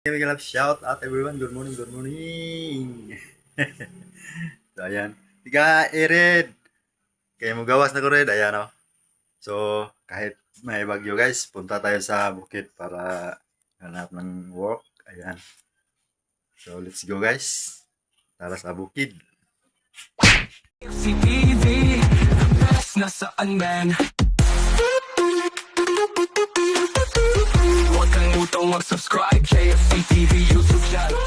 Hey, we love shout out everyone. Good morning, good morning. So, ayan. Tiga, Ered. Kaya mo gawas na ko rin. Ayan, oh. So, kahit may bagyo guys, punta tayo sa bukid para hanap ng work. Ayan. So, let's go guys. Tara sa bukid. CTV, the best nasaan man. Huwag kang utong mag-subscribe, KFC TV YouTube channel.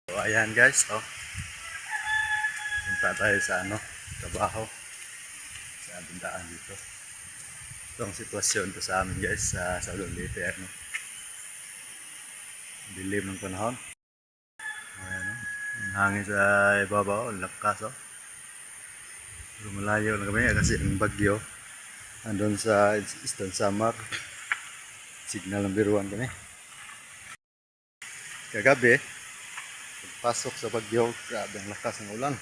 So, ayan guys, oh. Punta tayo sa trabaho. Sa ating daan dito. Itong sitwasyon to sa amin guys, sa Saulong Leyte. Dilim ng panahon. Ayan, oh. Ang hangin sa ibabaw, ang lakas, oh. Lumalayo na kami kasi ang bagyo andun sa Eastern Samar. Signal number 1 kami. Kagabi, pagpasok sa bagyo, grabe ang lakas ng ulan.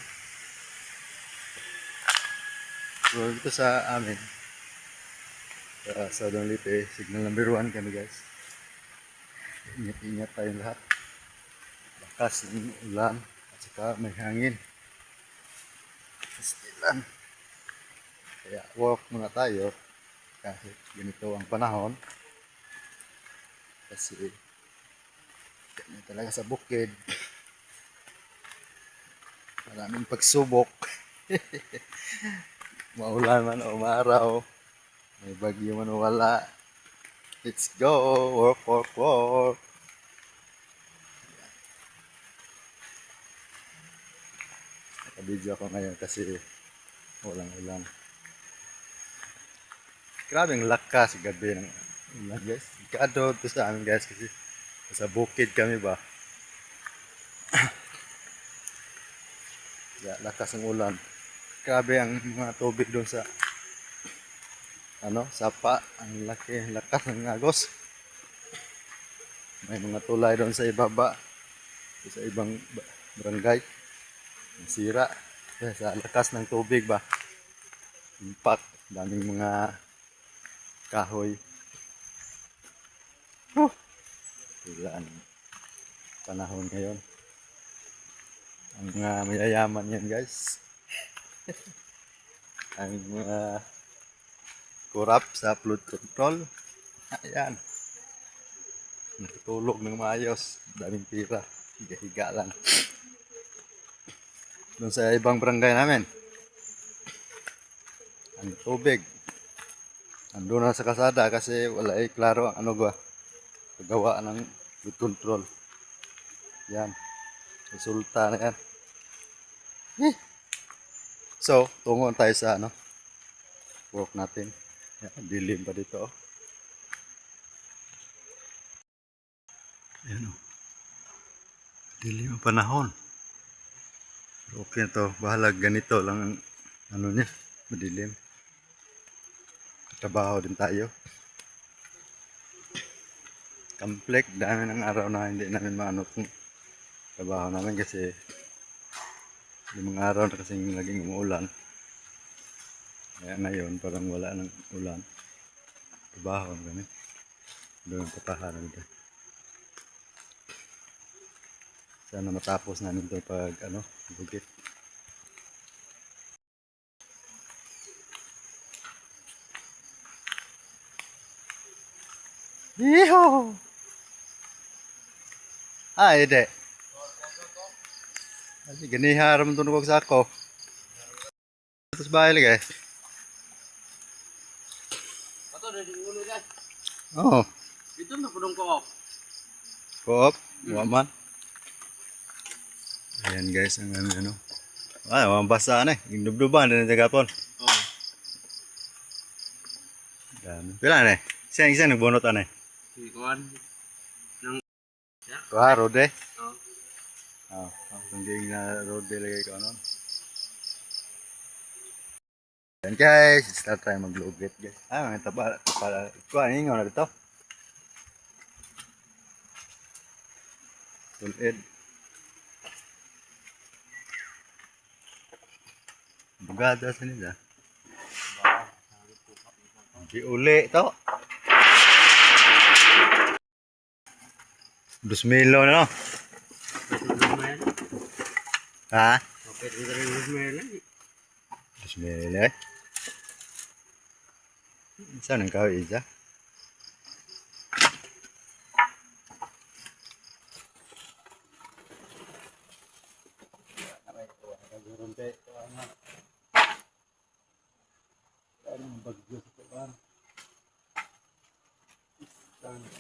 So dito sa amin, sa Southern Leyte, signal number 1 kami guys. Ingat-ingat tayong lahat. Lakas ng ulan at saka may hangin. Istilan. Kaya walk muna tayo kahit ganito ang panahon. Kasi ganyan talaga sa bukid. Maraming pagsubok. Maulan man o maaraw. May bagyo man o wala. Let's go! Work, work, work! Naka-video ako ngayon kasi walang ulan. Grabe ang lakas gabi ng ulan guys. Ikado to sa amin guys kasi sa bukid kami ba. Yeah, lakas ng ulan. Grabe ang mga tubig doon sa sapa. Ang laki, lakas ng agos. May mga tulay doon sa ibaba. Sa ibang barangay. Sira. Sa lakas ng tubig ba. Impact. Daming mga kahoy. Wala ang panahon ngayon. Ang mga mayayaman yan guys. Ang mga kurap sa flood control. Ayan. Natutulog ng maayos. Daming pira. Higa-higa lang. Doon sa ibang barangay namin. Ang tubig. Andun na sa kasada kasi wala klaro ang paggawa ng flood control. Yan. Resulta na yan. So, tungo tayo sa work natin. Yan, dilim pa dito. Ayan o. Dilim ang panahon. Okay na to. Bahala ganito lang ang niya. Madilim. Trabaho din tayo. Kamplek. Dami ng araw na hindi namin maano kung trabaho namin kasi yung mga araw na kasing laging umuulan. Kaya ngayon parang wala ng ulan. Trabaho kami. Doon patahan namin. Sana matapos namin ito pag bukit. Yeehaw! Ede. Kasi ganiha raman ito nukog sa ako. Tapos bahay lagi. Ato ready ulo guys. Oo. Dito na pudong ko. Co-op. Waman. Ayan guys, ang ay, mga basa na eh. Dubduban din sa gapon. Oh. Dami. Pila na eh. Isa nagbunot na eh. Kuan. Nang Kuha, rode. oh. Hindi na rode lagay ko ano. Ayan guys, start tayo maglugit guys. Mga taba. Kuha, hingaw na dito. Tulid. Bugada sa nila. Di uli to. Dusmilo na no? Ha? Okay, ito rin yung meron. Dusmilo eh. Saan ang kawin isa?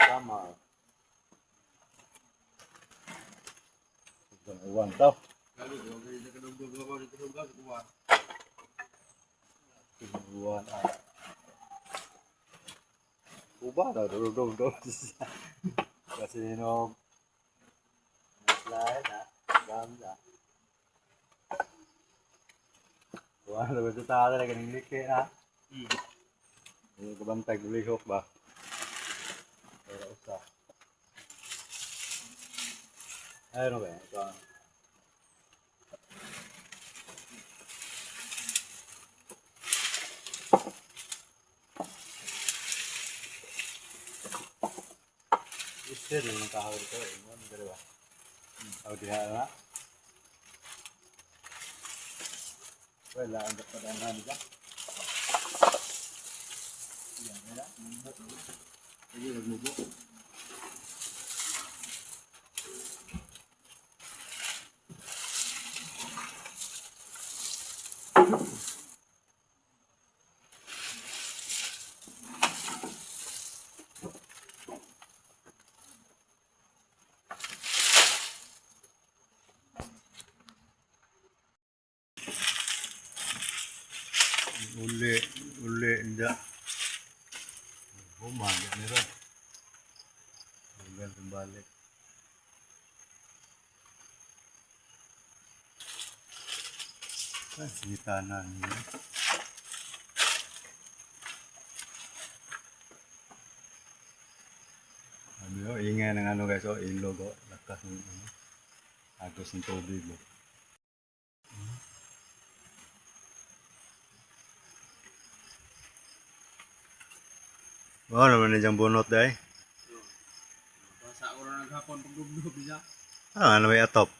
Sama. Uwan tau. Kali, okay, ito kadugog. Uwan. Ubah dah duduk. Kasi minum. Slide dah. Ganda. Uwan lu betul tahu lagi ni ke ah. Ini kebantag lihok ba. Tidak usah. Ayo ba. Ito. Isir ng kahoy ito. Ingon dari ba. Tahu dia na. Wala ang dapat nila. Yan nila. Sige, magmubo. Uli enggak. Rumah enggak ni ron. Tinggal kembali. Di tanah ni. Ayo ingin ng ano guys, ilog lakas ng ano. Agos ng tubig mo. Ano naman na diyang bunot dahi? Basa ko na naghapon pagdugdug niya. Ano may atop?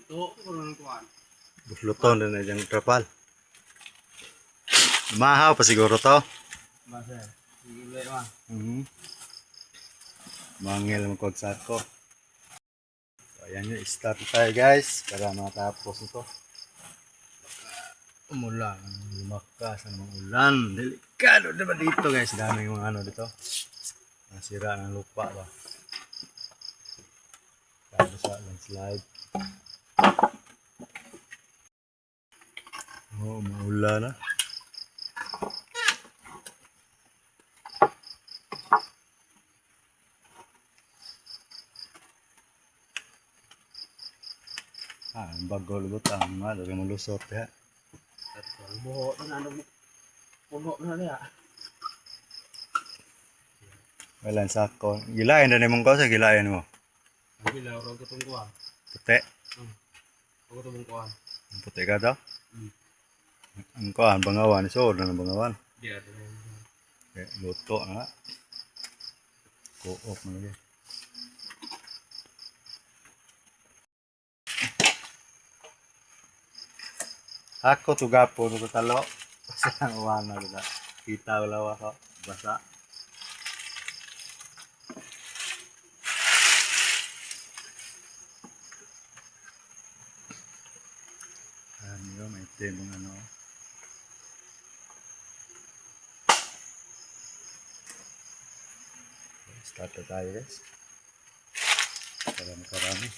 Ito, ko na ng kuhan. Busluton na diyang trapal. Mahaw pa siguro to. Basa. Sige, ulit man. Mangil mo kog sako. So, ayan yun. Start tayo guys. Para matapos ito. Umulan. Lumakas ang mga ulan. Delikado diba dito guys. Dami yung ano dito. Nasira ng lupa ba. Kado sa landslide. Oh, maulan na. Ang bago lubot ang mga dari malusot ya. Buho na ano. Puno na niya. Wala sako. Gilain na mong ko sa gilain mo. Ang ilaw, ron itong kuhan. Puti. Ako itong kuhan. Puti ka daw. Ang kuhan bangawan so na bangawan. Dia ito. Okay, luto na. Cook na lagi. Ako tugapo ko talo. Basta ang uwan na dila. Kita wala ako. Basa. Ano may temong ano. Start na tayo guys. Para makarami.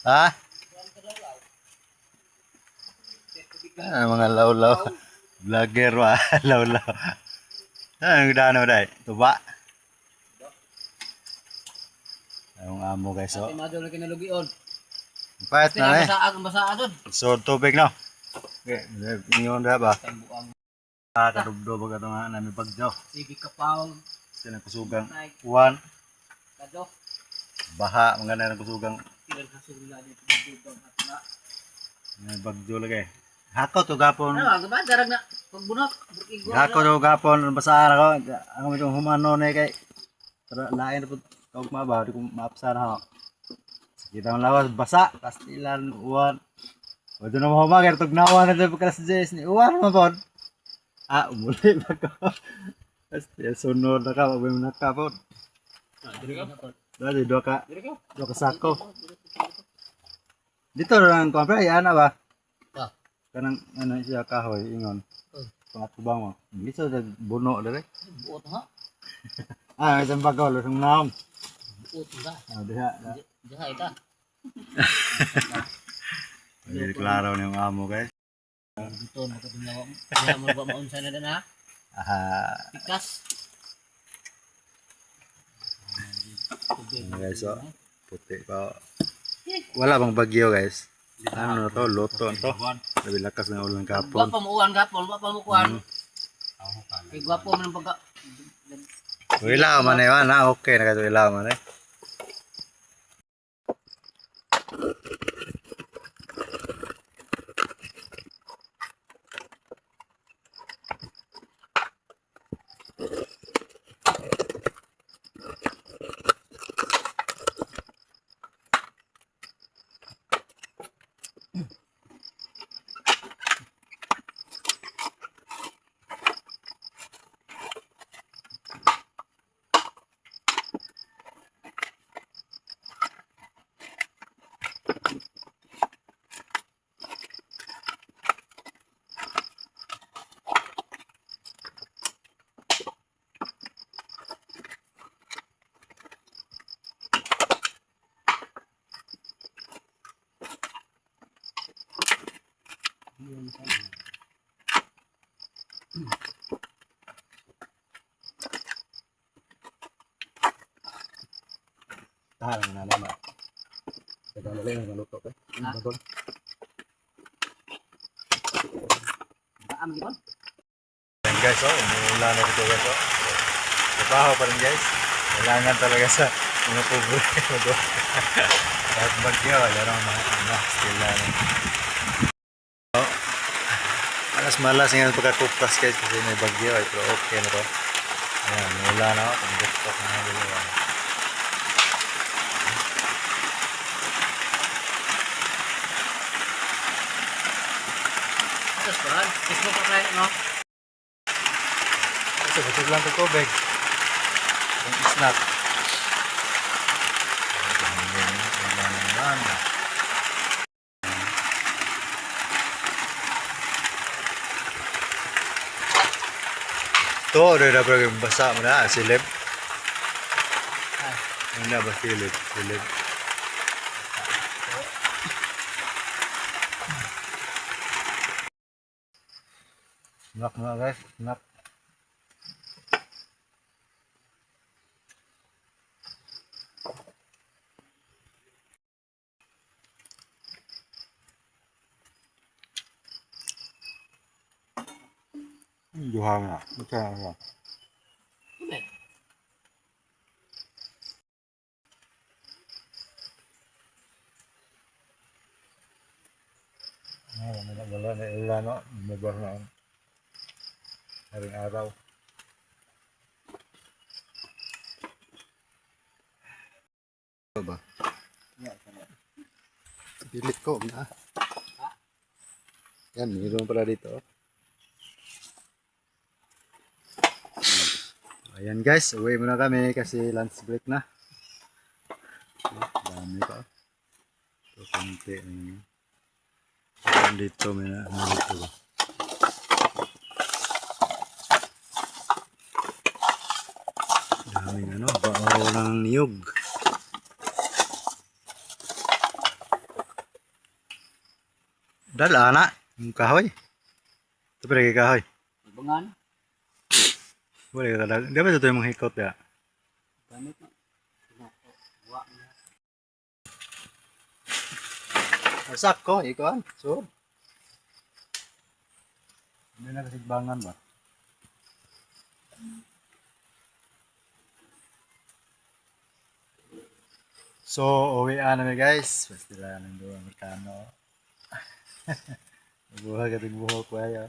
Ha? Mga law-law. Vlogger wa. Law-law. Ang dano dai? Tuba. Ang amo guys oh. Ate madyo na kinalugion. Pahit na eh. Ang basaan doon. So tubig no. Okay, ingon da ba? Ang buang. Kadubdo ba gato nga namin pagjo. Sige kapaw. Sila kusugang uwan. Kado. Baha, mga na kusugang Kailan kasi nila dito dito na. may bagyo lagi. Hako to gapon. Ano ang ba darag na pagbunok, burkigo. Hako to gapon basahan ako. Ang medyo humano na kay pero lain po kog mabaw di ko maapsan ha. Kita ang lawas basa, kastilan uwan. Wala na mo humagay tugnawan na to pagkas Jess ni uwan mo pod. Ah, umuli ba ko? Kasi sunod na ka, wag mo nakapon. Diri ka. Dali dua ka Diri ka. sako. Dito lang ko pre, ana ba? Ah. Kanang ano siya kahoy ingon. Pangatubang mo. Bisa sa buno dere. Buot ha. Ah, isang bagaw lusong naom. Buot ba. Ah, diha. Diha ita. Very klaro ni yung amo guys. Dito na kadungaw. Kaya mo ba maunsa na dana? Ah, Pikas. ano guys, so puti pa. Wala bang bagyo guys? Ano na to? Loto to. Labi lakas ng ulan Gwa kapon. pa mo uwan gapon, gwa pa mo kuan. Kay gwapo man ang pagka. Ilaw man eh, na okay na kayo ilaw man eh. Tahan na naman. Teka na lang ang luto ko. Bagol. Kaam gipon. Yan guys, oh, umuulan na dito guys, oh. Trabaho pa rin guys. Kailangan talaga sa mga pobre. Kahit bagyo, wala naman mga still na. Oh, malas nga pagkakupas guys kasi may bagyo ay pero okay na to. Ayan, umuulan na, pang-desktop na dito. Tapos kuan, Facebook pa kay no. Ito, busog lang ito tubig. Yung snack. Ito, udah na parang basa mo na, silib. Ano na ba silib? Silib. Snack na guys, snack. Duhang na. Macam apa? Kumet. Wala na ilan no, mabah na haring araw. Ano ba? Pilit ko na. Yan, mayroon pala dito. Ayan guys, uwi muna kami kasi lunch break na. Dami pa. Ito, konti. Dito may dito ba? Daming ano, bao ng niyog. Dala na, yung kahoy. Ito pa rin kahoy. Ibangan. Wala ka talaga. Di ba ito yung mga hikot ya? Gamit na. Wa na. Masak ko, ikaw. So, hindi na kasigbangan ba? So, uwian na guys. Pastila ng doon Amerikano. Buhay kating buhok ko ayo.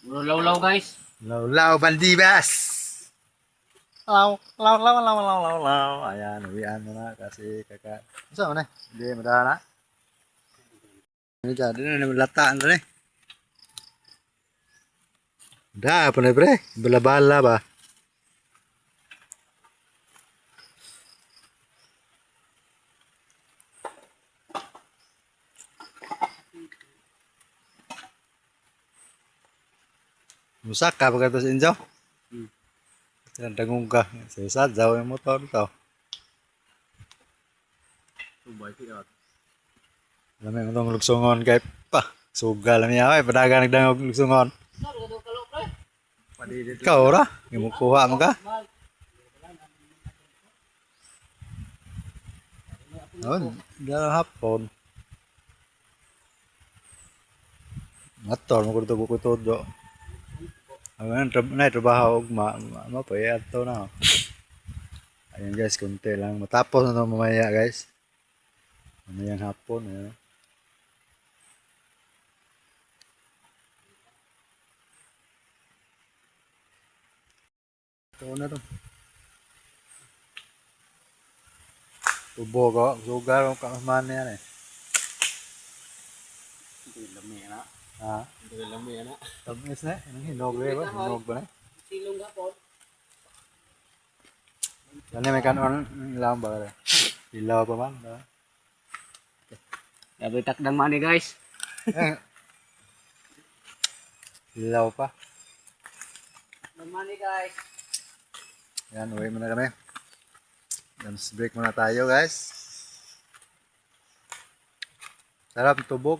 Muro law-law guys. Law Bandibas. Law. Ayan, uwian na kasi kakak. Saan na? Hindi madala na. Ini jadi na lataan na eh. Dah, apa nih bre? Bala-bala ba? Musak ka pagkato sa inyo? Dangung ka. Sa jauh yung motor to. Subay siya. Alam mo itong lugsungon kay pa. Suga lang niya ay padaga nagdangog lugsungon. Padidit. Ikaw ora, gimukuha mo ka? Oh, dalam hapon. Motor mo kurto ko todo. Ang trabaho ugma pa ato na. Ayun guys, konti lang. Matapos na ito mamaya guys. Mamayang hapon. Ayun. Ito na ito. Tubo ko. Sugar ang kakaman na yan eh. Hindi lami na. Ha? Hindi lami na. Tamis na. Anong hinog ba? Hinog ba na? Silong nga po. Ano may kanon ilaw ba ka? Ilaw pa man. Sabi takdang money guys. Ilaw pa. Takdang money guys. Yan, uwi muna kami. Dance break muna tayo guys. Sarap tubog.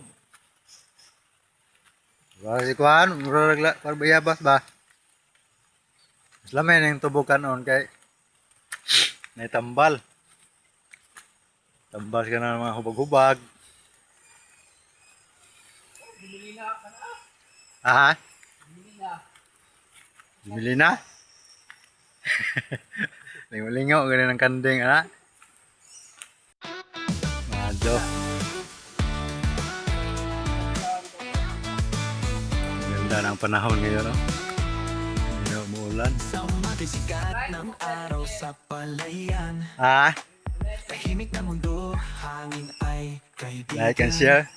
Wala si Kuhan, mura bayabas ba? Mas lamay na yung tubog kanon kay may tambal. Tambal ka na ng mga hubag-hubag. Aha? Bumili na? Lingaw-lingaw, ganyan ng kanding, ha? Madyo. Ganda ng panahon ngayon, no? Hindi na umuulan. Sa matisikat ng araw sa palayan, Ha? tahimik na mundo, hangin ay kaibigan. Like and share.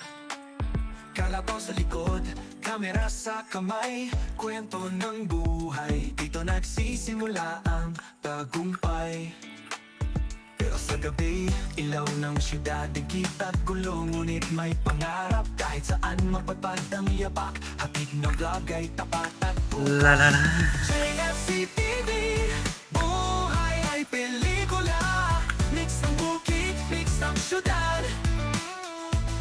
Kalabaw sa likod, kamera sa kamay, kwento ng buhay, dito nagsisimula ang tagumpay. Pero sa gabi, ilaw ng syudad, digit at gulo, ngunit may pangarap, kahit saan mapadpad ang yapak, hatid na vlog ay tapat at La la la. JFCTV, buhay ay pelikula, mix ng bukid, mix ng syudad,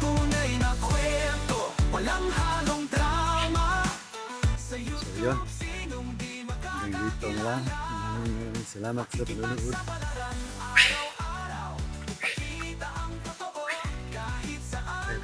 tunay na kwento, walang halong drama. Sa YouTube, yun. sinong di Hanggang dito na lang. Salamat sa panonood. araw-araw, kita ang totoo, kahit saan.